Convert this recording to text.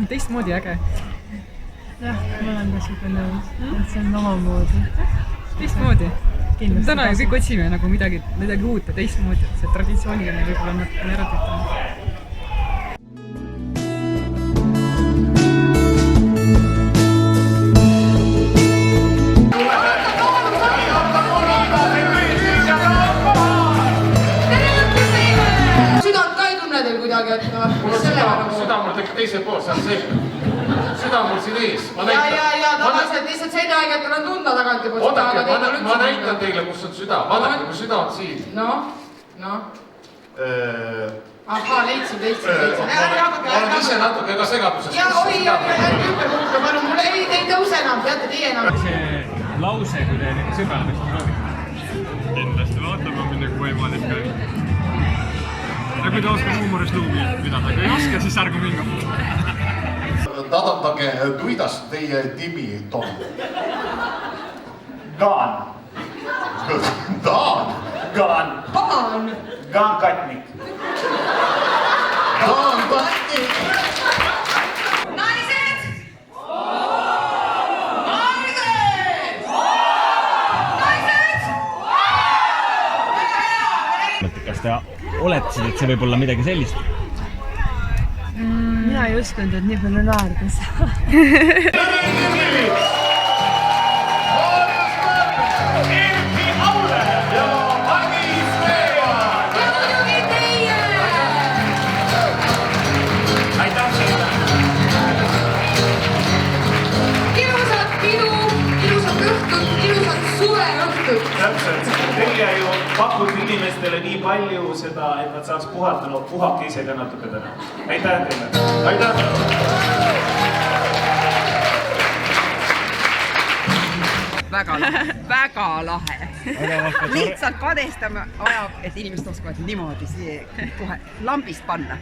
teistmoodi äge. jah, ma olen ka siuke nõus, et see on omamoodi. Teistmoodi. Täna ju kõik otsime nagu midagi uut ja teistmoodi, et see traditsiooniline võib-olla natukene ära tütanud. Süda mul tekib teisel pool, see on selge. Süda mul siin ees. Ja tavaliselt lihtsalt seljaaigetel on tunda tagant juba süda. Ma näitan teile, kus on süda. Vaadake, kui süda on siin. No. Ahaa, leidsin. Ma olen ise natuke ka segaduses. Ja oi, ärge ümber kuhke, palun. Mul ei tõuse enam, teate teie enam. See lause, kui te sõbrale vist proovite. Kindlasti vaatame, midagi võimalik käib. Ja kui te oskate huumorist lugu pidada, kui ei oska, siis ärgu mingu. Tadantage, kuidas teie nimi on? Gaan. Daan? Gaan. Paan. Gaan Katnik. Daan Katnik. Naised! Kas te oletasid, et see võib olla midagi sellist? Mina ei uskunud, et nii palju naerdas. Ilusat pidu, ilusat õhtut, ilusat suveõhtut. Täpselt. Teie ju pakute inimestele nii palju seda, et nad saaks puhata, no puhake ise ka natuke täna. Aitäh teile. Aitäh. Väga lahe. Lihtsalt kadestame ajab, et inimesed oskavad niimoodi kohe lambist panna.